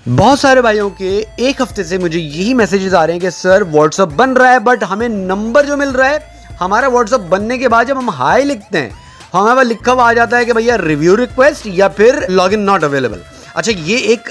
बहुत सारे भाइयों के एक हफ्ते से मुझे यही मैसेजेस आ रहे हैं कि सर व्हाट्सअप बन रहा है बट हमें नंबर जो मिल रहा है, हमारा व्हाट्सअप बनने के बाद जब हम हाई लिखते हैं हमारे पास लिखा हुआ आ जाता है कि भैया रिव्यू रिक्वेस्ट या फिर लॉगिन नॉट अवेलेबल। अच्छा, ये एक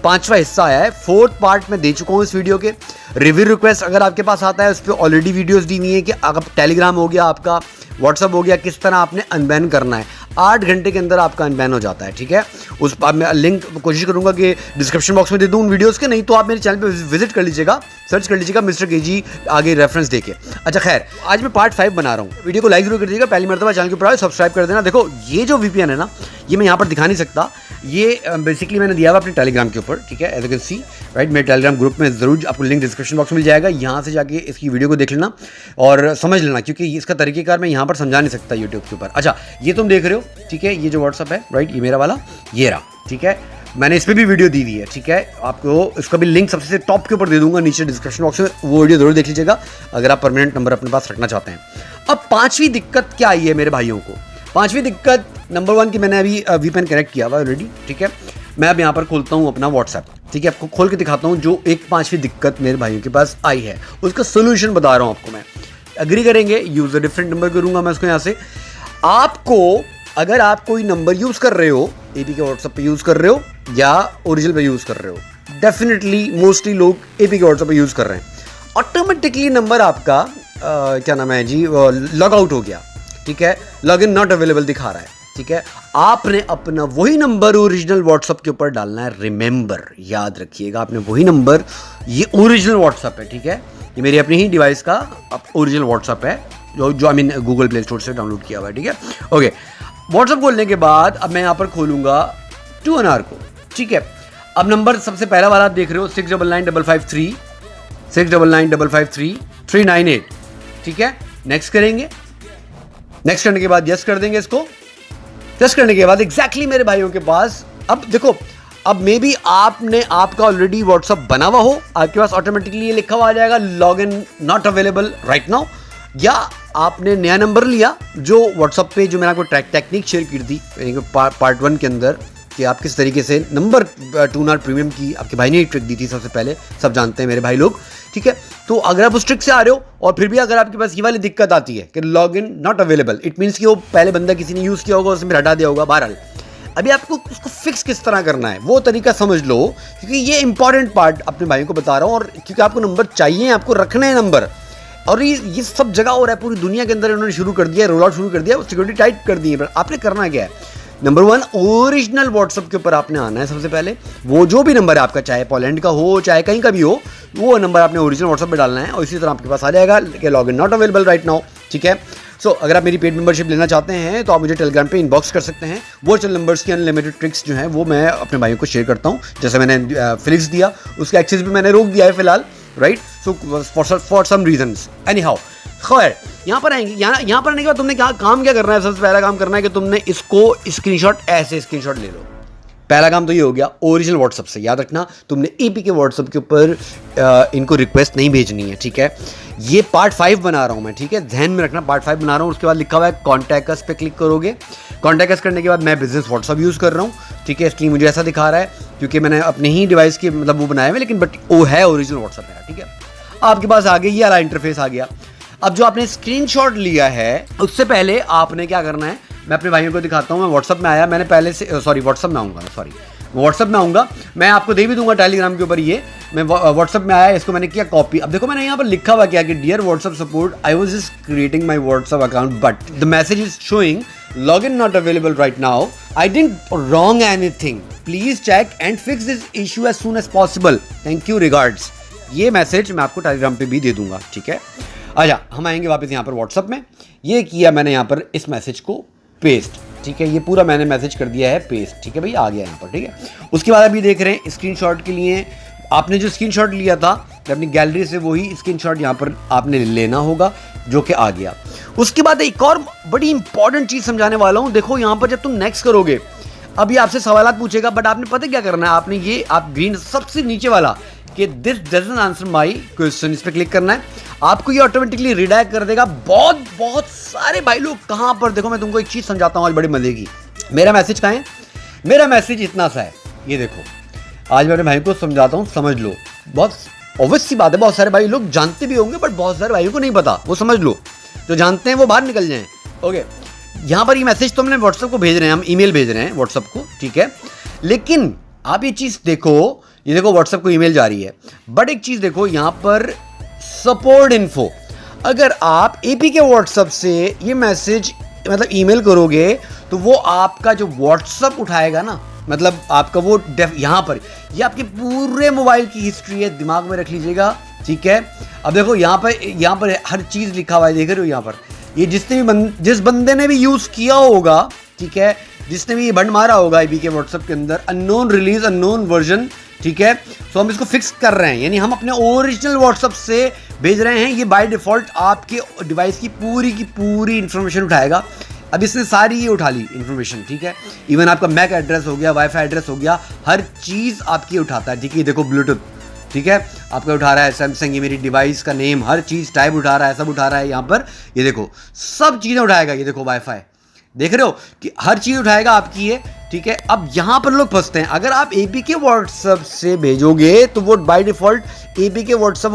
पांचवा हिस्सा आया है, फोर्थ पार्ट में दे चुका हूँ इस वीडियो के। रिव्यू रिक्वेस्ट अगर आपके पास आता है उस पर ऑलरेडी वीडियोस दी हुई है कि अगर टेलीग्राम हो गया, आपका व्हाट्सअप हो गया, किस तरह आपने अनबैन करना है। 8 घंटे के अंदर आपका अनबैन हो जाता है, ठीक है। उस पर मैं लिंक कोशिश करूंगा कि डिस्क्रिप्शन बॉक्स में दे दूं उन वीडियोस के, नहीं तो आप मेरे चैनल पे विजिट कर लीजिएगा, सर्च कर लीजिएगा मिस्टर केजी आगे रेफरेंस देके। अच्छा खैर, आज मैं पार्ट 5 बना रहा हूँ। वीडियो को लाइक जरूर कर दीजिएगा, पहली मरतबा चैनल के ऊपर सब्सक्राइब कर देना। देखो ये जो VPN है ना, ये मैं यहाँ पर दिखा नहीं सकता, ये बेसिकली मैंने दिया हुआ अपने टेलीग्राम के ऊपर, ठीक है। As you can see right, मेरे टेलीग्राम ग्रुप में जरूर आपको लिंक डिस्क्रिप्शन बॉक्स में मिल जाएगा, यहाँ से जाके इसकी वीडियो को देख लेना और समझ लेना, क्योंकि इसका तरीकेकार मैं यहाँ पर समझा नहीं सकता यूट्यूब के ऊपर। अच्छा, ये तुम देख रहे हो, ठीक है, ये जो व्हाट्सअप है राइट, ये मेरा वाला ये रहा, ठीक है। मैंने इस पर भी वीडियो दी हुई है, ठीक है। आपको इसका भी लिंक सबसे टॉप के ऊपर दे दूंगा नीचे डिस्क्रिप्शन बॉक्स में, वो वीडियो जरूर देख लीजिएगा अगर आप परमानेंट नंबर अपने पास रखना चाहते हैं। अब पांचवी दिक्कत क्या आई है मेरे भाइयों को? पांचवी दिक्कत नंबर 1 की मैंने अभी VPN कनेक्ट किया हुआ ऑलरेडी, ठीक है। मैं अब यहाँ पर खोलता हूँ अपना व्हाट्सएप, ठीक है, आपको खोल के दिखाता हूँ जो एक पांचवी दिक्कत मेरे भाइयों के पास आई है, उसका सोल्यूशन बता रहा हूँ आपको मैं। एग्री करेंगे, यूज़र डिफरेंट नंबर करूँगा मैं उसको यहाँ से। आपको अगर आप कोई नंबर यूज़ कर रहे हो, APK व्हाट्सएप पे यूज़ कर रहे हो या ओरिजिनल पे यूज़ कर रहे हो, डेफिनेटली मोस्टली लोग APK व्हाट्सएप पे यूज़ कर रहे हैं, ऑटोमेटिकली नंबर आपका क्या नाम है जी, लॉग आउट हो गया, ठीक है, लॉगिन नॉट अवेलेबल दिखा रहा है, ठीक है। आपने अपना वही नंबर ओरिजिनल व्हाट्सएप के ऊपर डालना है। रिमेंबर, याद रखिएगा, आपने वही नंबर, ये ओरिजिनल व्हाट्सएप है, ठीक है, ये मेरी अपनी ही डिवाइस का ओरिजिनल व्हाट्सएप है जो I mean Google play store से डाउनलोड किया हुआ है, ठीक है। ओके, व्हाट्सएप खोलने के बाद अब मैं यहाँ पर खोलूंगा 2NR को, ठीक है। अब नंबर सबसे पहला वाला देख रहे हो 6995553 ठीक है। नेक्स्ट करेंगे, नेक्स्ट करने के बाद यस कर देंगे इसको। यस करने के बाद एग्जैक्टली मेरे भाइयों के पास, अब देखो, अब मे बी आपने आपका ऑलरेडी व्हाट्सअप बना हुआ हो, आपके पास ऑटोमेटिकली ये लिखा हुआ आ जाएगा log in not available right now, या आपने नया नंबर लिया जो व्हाट्सअप पे जो मैंने आपको टेक्निक शेयर की थी पार्ट 1 के अंदर कि आप किस तरीके से नंबर 2NR प्रीमियम की आपके भाई ने ट्रिक दी थी सबसे पहले, सब जानते हैं मेरे भाई लोग, ठीक है। तो अगर आप उस ट्रिक से आ रहे हो और फिर भी अगर आपके पास ये वाली दिक्कत आती है कि log in not available, it means कि वो पहले बंदा किसी ने यूज़ किया होगा, उसने फिर हटा दिया होगा। बहरहाल अभी आपको उसको फिक्स किस तरह करना है वो तरीका समझ लो, क्योंकि ये इंपॉर्टेंट पार्ट अपने भाइयों को बता रहा हूँ, और क्योंकि आपको नंबर चाहिए, आपको रखने हैं नंबर, और ये सब जगह हो रहा है, पूरी दुनिया के अंदर इन्होंने शुरू कर दिया, रोल आउट शुरू कर दिया, सिक्योरिटी टाइट कर दी है। पर आपने करना क्या है? नंबर 1, ओरिजिनल व्हाट्सएप के ऊपर आपने आना है सबसे पहले। वो जो भी नंबर है आपका, चाहे पोलैंड का हो चाहे कहीं का भी हो, वो नंबर आपने ओरिजिनल व्हाट्सएप पे डालना है और इसी तरह आपके पास आ जाएगा कि log in not available right now, ठीक है। सो अगर आप मेरी पेड मेंबरशिप लेना चाहते हैं तो आप मुझे टेलीग्राम पे इनबॉक्स कर सकते हैं। वर्चुअल नंबर्स की अनलिमिटेड ट्रिक्स जो हैं वो मैं अपने भाइयों को शेयर करता हूँ, जैसे मैंने फिलिक्स दिया, उसका एक्सेस भी मैंने रोक दिया है फिलहाल, right. So for some reasons anyhow, खैर यहाँ पर आएंगे, यहाँ पर आने के बाद तुमने क्या काम क्या करना है? सबसे पहला काम करना है कि तुमने इसको स्क्रीनशॉट, ऐसे स्क्रीनशॉट ले लो। पहला काम तो ये हो गया ओरिजिनल व्हाट्सअप से। याद रखना, तुमने APK व्हाट्सअप के ऊपर इनको रिक्वेस्ट नहीं भेजनी है, ठीक है। ये पार्ट 5 बना रहा हूँ मैं, ठीक है, ध्यान में रखना, पार्ट 5 बना रहा हूँ। उसके बाद लिखा हुआ है कॉन्टैक्ट अस पे क्लिक करोगे। कॉन्टैक्ट अस करने के बाद मैं बिजनेस व्हाट्सअप यूज़ कर रहा हूँ, ठीक है, इसलिए मुझे ऐसा दिखा रहा है क्योंकि मैंने अपने ही डिवाइस के मतलब वो बनाए हुए, लेकिन बट वो है ओरिजिनल व्हाट्सअप मेरा, ठीक है। आपके पास आगे ये वाला इंटरफेस आ गया। अब जो आपने स्क्रीनशॉट लिया है उससे पहले आपने क्या करना है, मैं अपने भाइयों को दिखाता हूँ। मैं व्हाट्सअप में आया, मैंने पहले से व्हाट्सअप में आऊँगा, मैं आपको दे भी दूंगा टेलीग्राम के ऊपर। ये मैं व्हाट्सअप में आया, इसको मैंने किया कॉपी। अब देखो मैंने यहाँ पर लिखा हुआ क्या कि dear WhatsApp support, I was just creating my WhatsApp account but the message is showing log in not available right now, I didn't wrong anything, please check and fix this issue as soon as possible, thank you, regards. ये message मैं आपको Telegram पे भी दे दूंगा, ठीक है। अच्छा, हम आएंगे वापस यहाँ पर व्हाट्सअप में। ये किया मैंने यहाँ पर इस मैसेज को पेस्ट, ठीक है, ये पूरा मैंने मैसेज कर दिया है पेस्ट, ठीक है भाई, आ गया यहाँ पर, ठीक है। उसके बाद अभी देख रहे हैं स्क्रीनशॉट के लिए आपने जो स्क्रीनशॉट लिया था अपनी गैलरी से, वही स्क्रीनशॉट यहाँ पर आपने लेना होगा, जो कि आ गया। उसके बाद एक और बड़ी इंपॉर्टेंट चीज़ समझाने वाला हूँ। देखो यहाँ पर जब तुम नेक्स्ट करोगे, अभी आपसे सवालात पूछेगा, बट आपने पता क्या करना है, आपने ये आप ग्रीन सबसे नीचे वाला कि this doesn't answer my question, इस पर क्लिक करना है। आपको ये ऑटोमेटिकली रिडायरेक्ट कर देगा। बहुत सारे भाई लोग कहाँ पर, देखो मैं तुमको एक चीज़ समझाता हूँ आज बड़ी मजे की। मेरा मैसेज कहाँ है? मेरा मैसेज इतना सा है, ये देखो, आज मैं अपने भाई को समझाता हूँ, समझ लो। बहुत ऑब्वियस सी बात है, बहुत सारे भाई लोग जानते भी होंगे बट बहुत सारे भाइयों को नहीं पता, वो समझ लो। जो जानते हैं वो बाहर निकल जाएं। ओके, यहाँ पर ये मैसेज तो हमने व्हाट्सएप को भेज रहे हैं, हम ईमेल भेज रहे हैं व्हाट्सएप को, ठीक है। लेकिन आप ये चीज़ देखो, ये देखो व्हाट्सएप को ईमेल जा रही है, बट एक चीज़ देखो यहाँ पर सपोर्ट इन्फो। अगर आप एपी के व्हाट्सएप से ये मैसेज मतलब ईमेल करोगे तो वो आपका जो व्हाट्सएप उठाएगा ना, मतलब आपका वो यहाँ पर ये आपके पूरे मोबाइल की हिस्ट्री है, दिमाग में रख लीजिएगा, ठीक है। अब देखो यहाँ पर हर चीज़ लिखा हुआ है, देख रहे हो यहाँ पर। ये जिसने भी जिस बंदे ने भी यूज़ किया होगा, ठीक है, जिसने भी ये बंद मारा होगा एपी के व्हाट्सएप के अंदर, अननोन रिलीज अननोन वर्जन, ठीक है। सो हम इसको फिक्स कर रहे हैं, यानी हम अपने ओरिजिनल व्हाट्सएप से भेज रहे हैं। ये बाय डिफ़ॉल्ट आपके डिवाइस की पूरी इन्फॉर्मेशन उठाएगा। अब इसने सारी ये उठा ली इन्फॉर्मेशन, ठीक है। इवन आपका मैक एड्रेस हो गया, वाईफाई एड्रेस हो गया, हर चीज़ आपकी उठाता है, ठीक है। देखो ब्लूटूथ, ठीक है, आपका उठा रहा है, सैमसंग, ये मेरी डिवाइस का नेम, हर चीज़ टाइप उठा रहा है, सब उठा रहा है यहाँ पर। ये देखो सब चीज़ें उठाएगा, ये देखो वाईफाई, देख रहे हो कि हर चीज़ उठाएगा आपकी ये, ठीक है। अब यहाँ पर लोग फंसते हैं, अगर आप एपी के व्हाट्सएप से भेजोगे तो वो बाय डिफ़ॉल्ट एपी के व्हाट्सएप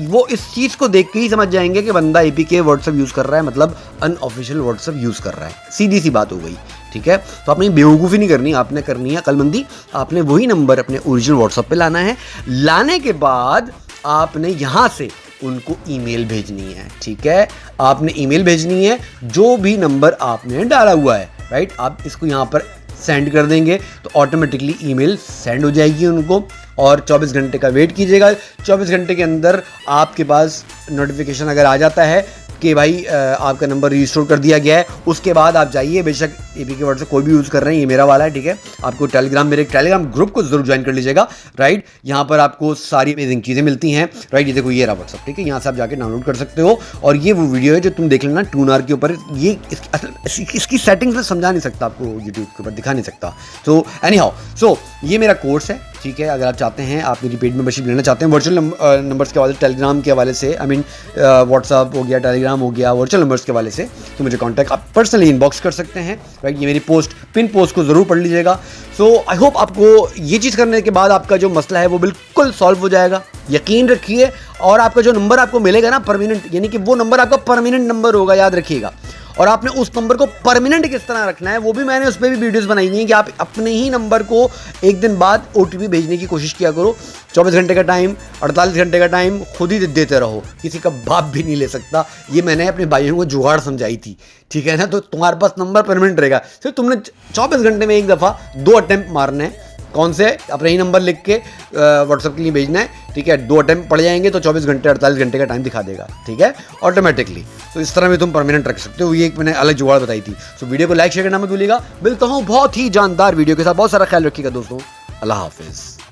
वो इस चीज़ को देख के ही समझ जाएंगे कि बंदा एपी के व्हाट्सएप यूज़ कर रहा है, मतलब अनऑफिशियल व्हाट्सएप यूज़ कर रहा है। सीधी सी बात हो गई, ठीक है। तो आपने बेवकूफ़ी नहीं करनी, आपने करनी है अक्लमंदी। आपने वही नंबर अपने ओरिजिनल व्हाट्सएप पे लाना है। लाने के बाद आपने यहाँ से उनको ईमेल भेजनी है, ठीक है। आपने ईमेल भेजनी है जो भी नंबर आपने डाला हुआ है, राइट। आप इसको यहाँ पर सेंड कर देंगे तो ऑटोमेटिकली ईमेल सेंड हो जाएगी उनको, और 24 घंटे का वेट कीजिएगा। 24 घंटे के अंदर आपके पास नोटिफिकेशन अगर आ जाता है कि भाई आपका नंबर रिस्टोर कर दिया गया है, उसके बाद आप जाइए, बेशक एपी के व्हाट्सएप कोई भी यूज़ कर रहे हैं, ये मेरा वाला है, ठीक है। आपको मेरे टेलीग्राम ग्रुप को जरूर ज्वाइन कर लीजिएगा, राइट। यहाँ पर आपको सारी अमेजिंग चीज़ें मिलती हैं, राइट। ये देखो ये रहा व्हाट्सएप, ठीक है, यहाँ से आप जाके डाउनलोड कर सकते हो। और ये वो वीडियो है जो तुम देख लेना टूनार के ऊपर, ये इसकी सेटिंग्स में समझा नहीं सकता आपको, यूट्यूब के ऊपर दिखा नहीं सकता। सो एनी हाउ, सो ये मेरा कोर्स है, ठीक है। अगर आप चाहते हैं, आप मेरी पेड मेंबरशिप लेना चाहते हैं वर्चुअल नंबर्स के हवाले से, टेलीग्राम के हवाले से, आई मीन व्हाट्सअप हो गया, टेलीग्राम हो गया, वर्चुअल नंबर्स के हवाले से, तो मुझे कांटेक्ट आप पर्सनली इनबॉक्स कर सकते हैं, राइट। ये मेरी पिन पोस्ट को ज़रूर पढ़ लीजिएगा। सो आई होप आपको ये चीज़ करने के बाद आपका जो मसला है वो बिल्कुल सॉल्व हो जाएगा, यकीन रखिए। और आपका जो नंबर आपको मिलेगा ना परमानेंट, यानी कि वो नंबर आपका परमानेंट नंबर होगा, याद रखिएगा। और आपने उस नंबर को परमानेंट किस तरह रखना है वो भी मैंने उस पर भी वीडियोस बनाई हुई हैं कि आप अपने ही नंबर को एक दिन बाद ओटीपी भेजने की कोशिश किया करो। 24 घंटे का टाइम, 48 घंटे का टाइम खुद ही देते रहो, किसी का बाप भी नहीं ले सकता। ये मैंने अपने भाइयों को जुगाड़ समझाई थी, ठीक है ना। तो तुम्हारे पास नंबर परमानेंट रहेगा, सिर्फ तुमने 24 घंटे में एक दफ़ा 2 अटेम्प्ट मारने हैं। कौन से? अपना ही नंबर लिख के व्हाट्सएप के लिए भेजना है, ठीक है। 2 अटेम्प्ट पड़ जाएंगे तो 24 घंटे 48 घंटे का टाइम दिखा देगा, ठीक है, ऑटोमेटिकली। तो इस तरह में तुम परमानेंट रख सकते हो। ये एक मैंने अलग जुगाड़ बताई थी। सो वीडियो को लाइक शेयर करना मत भूलिएगा। मिलता हूँ बहुत ही जानदार वीडियो के साथ। बहुत सारा ख्याल रखिएगा दोस्तों। अल्लाह हाफिज़।